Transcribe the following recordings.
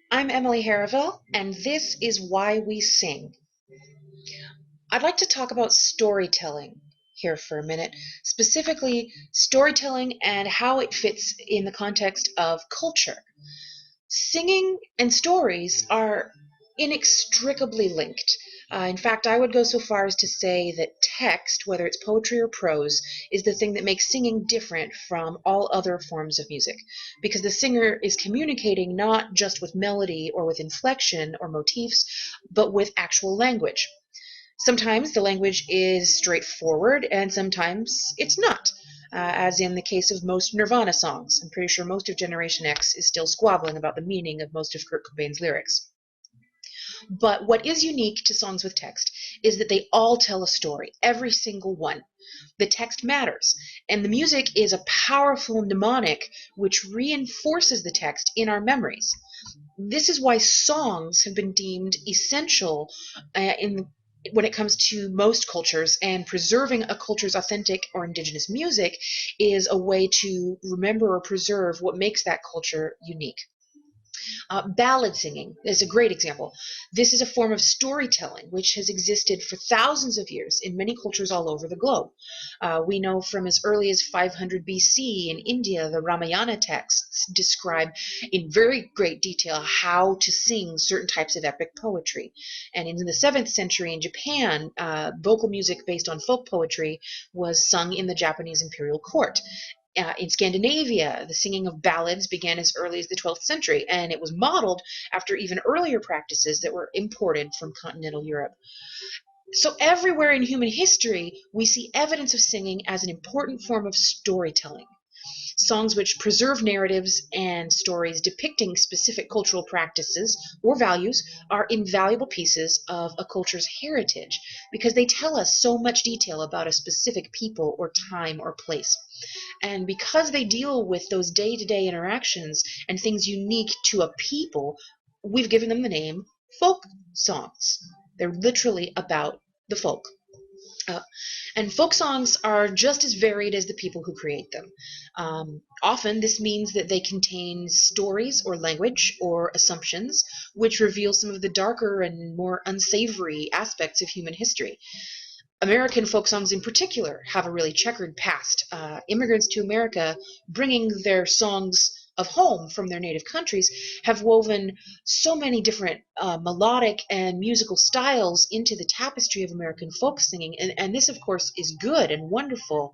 I'm Emily Harraville, and this is Why We Sing. I'd like to talk about storytelling here for a minute, specifically storytelling and how it fits in the context of culture. Singing and stories are inextricably linked. In fact, I would go so far as to say that text, whether it's poetry or prose, is the thing that makes singing different from all other forms of music, because the singer is communicating not just with melody or with inflection or motifs, but with actual language. Sometimes the language is straightforward, and sometimes it's not. As in the case of most Nirvana songs. I'm pretty sure most of Generation X is still squabbling about the meaning of most of Kurt Cobain's lyrics. But what is unique to songs with text is that they all tell a story, every single one. The text matters, and the music is a powerful mnemonic which reinforces the text in our memories. This is why songs have been deemed essential in when it comes to most cultures, and preserving a culture's authentic or indigenous music is a way to remember or preserve what makes that culture unique. Ballad singing is a great example. This is a form of storytelling which has existed for thousands of years in many cultures all over the globe. We know from as early as 500 BC in India, the Ramayana texts describe in very great detail how to sing certain types of epic poetry. And in the 7th century in Japan, vocal music based on folk poetry was sung in the Japanese imperial court. In Scandinavia, the singing of ballads began as early as the 12th century, and it was modeled after even earlier practices that were imported from continental Europe. So everywhere in human history, we see evidence of singing as an important form of storytelling. Songs which preserve narratives and stories depicting specific cultural practices or values are invaluable pieces of a culture's heritage because they tell us so much detail about a specific people or time or place. And because they deal with those day-to-day interactions and things unique to a people, we've given them the name folk songs. They're literally about the folk. Uh, and folk songs are just as varied as the people who create them. Often, this means that they contain stories or language or assumptions which reveal some of the darker and more unsavory aspects of human history. American folk songs in particular have a really checkered past. Immigrants to America bringing their songs of home from their native countries have woven so many different melodic and musical styles into the tapestry of American folk singing. And this, of course, is good and wonderful.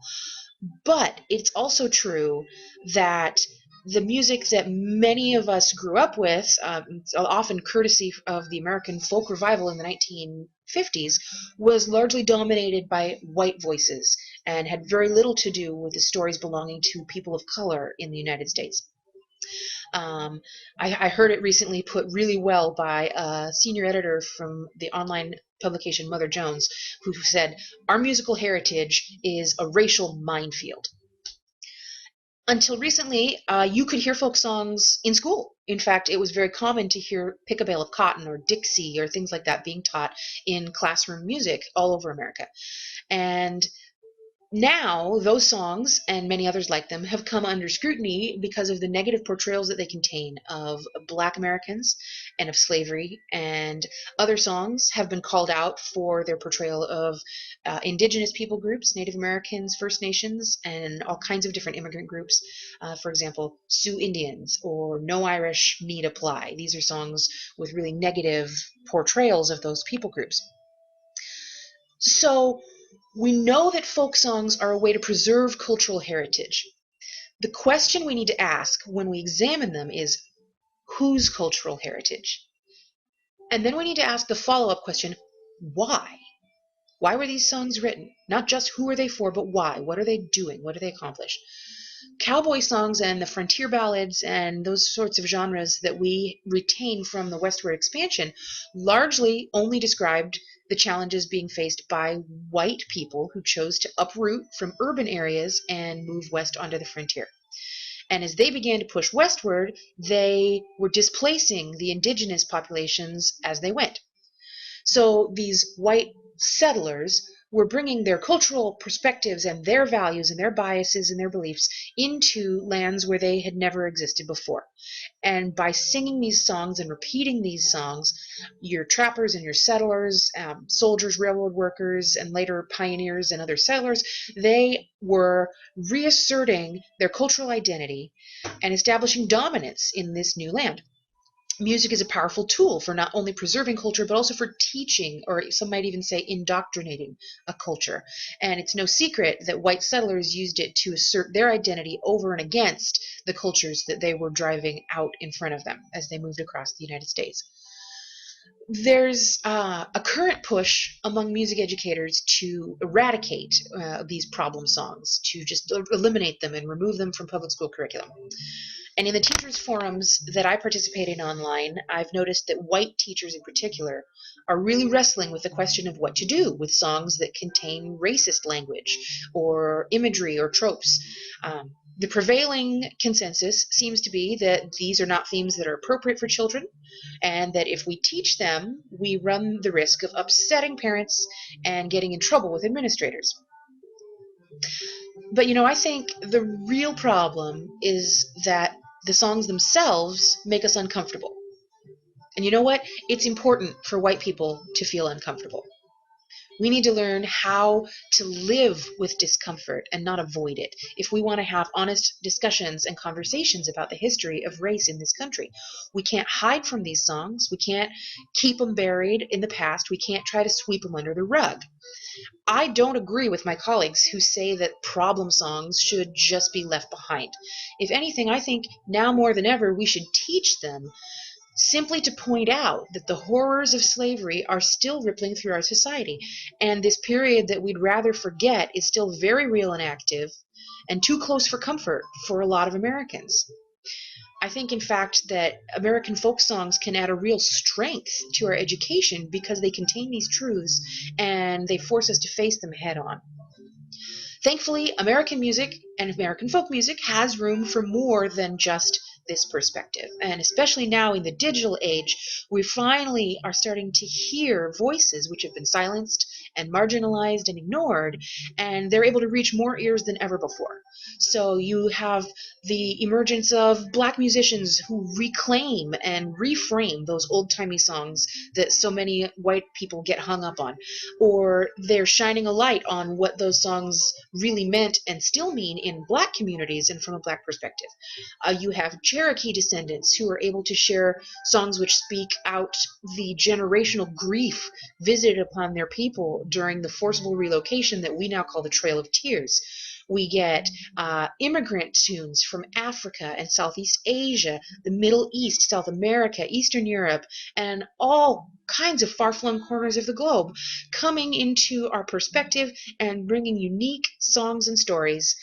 But it's also true that the music that many of us grew up with, often courtesy of the American folk revival in the 1950s, was largely dominated by white voices and had very little to do with the stories belonging to people of color in the United States. Um, I heard it recently put really well by a senior editor from the online publication Mother Jones, who said, "Our musical heritage is a racial minefield." Until recently, you could hear folk songs in school. In fact, it was very common to hear Pick a Bale of Cotton or Dixie or things like that being taught in classroom music all over America. And now, those songs and many others like them have come under scrutiny because of the negative portrayals that they contain of Black Americans and of slavery, and other songs have been called out for their portrayal of indigenous people groups, Native Americans, First Nations, and all kinds of different immigrant groups. For example, Sioux Indians or No Irish Need Apply. These are songs with really negative portrayals of those people groups. So we know that folk songs are a way to preserve cultural heritage. The question we need to ask when we examine them is, whose cultural heritage? And then we need to ask the follow-up question, why? Why were these songs written? Not just who are they for, but why? What are they doing? What do they accomplish? Cowboy songs and the frontier ballads and those sorts of genres that we retain from the westward expansion largely only described the challenges being faced by white people who chose to uproot from urban areas and move west onto the frontier. And as they began to push westward, they were displacing the indigenous populations as they went. So these white settlers were bringing their cultural perspectives and their values and their biases and their beliefs into lands where they had never existed before. And by singing these songs and repeating these songs, your trappers and your settlers, soldiers, railroad workers, and later pioneers and other settlers, they were reasserting their cultural identity and establishing dominance in this new land. Music is a powerful tool for not only preserving culture, but also for teaching, or some might even say indoctrinating a culture. And it's no secret that white settlers used it to assert their identity over and against the cultures that they were driving out in front of them as they moved across the United States. There's a current push among music educators to eradicate these problem songs, to just eliminate them and remove them from public school curriculum. And in the teachers' forums that I participate in online, I've noticed that white teachers in particular are really wrestling with the question of what to do with songs that contain racist language or imagery or tropes. The prevailing consensus seems to be that these are not themes that are appropriate for children, and that if we teach them, we run the risk of upsetting parents and getting in trouble with administrators. But I think the real problem is that the songs themselves make us uncomfortable. And you know what? It's important for white people to feel uncomfortable. We need to learn how to live with discomfort and not avoid it if we want to have honest discussions and conversations about the history of race in this country. We can't hide from these songs. We can't keep them buried in the past. We can't try to sweep them under the rug. I don't agree with my colleagues who say that problem songs should just be left behind. If anything, I think now more than ever we should teach them, simply to point out that the horrors of slavery are still rippling through our society, and this period that we'd rather forget is still very real and active and too close for comfort for a lot of Americans. I think, in fact, that American folk songs can add a real strength to our education because they contain these truths and they force us to face them head on. Thankfully, American music and American folk music has room for more than just this perspective. And especially now in the digital age, we finally are starting to hear voices which have been silenced and marginalized and ignored, and they're able to reach more ears than ever before. So you have the emergence of Black musicians who reclaim and reframe those old-timey songs that so many white people get hung up on, or they're shining a light on what those songs really meant and still mean in Black communities and from a Black perspective. You have Cherokee descendants who are able to share songs which speak out the generational grief visited upon their people during the forcible relocation that we now call the Trail of Tears. We get immigrant tunes from Africa and Southeast Asia, the Middle East, South America, Eastern Europe, and all kinds of far-flung corners of the globe coming into our perspective and bringing unique songs and stories.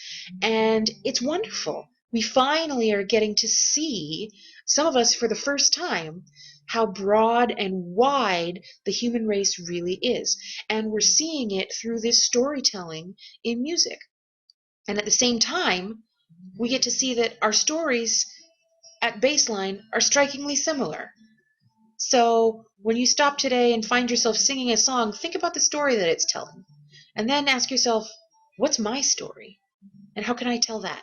And it's wonderful. We finally are getting to see, some of us for the first time, how broad and wide the human race really is. And we're seeing it through this storytelling in music. And at the same time, we get to see that our stories at baseline are strikingly similar. So when you stop today and find yourself singing a song, think about the story that it's telling. And then ask yourself, what's my story? And how can I tell that?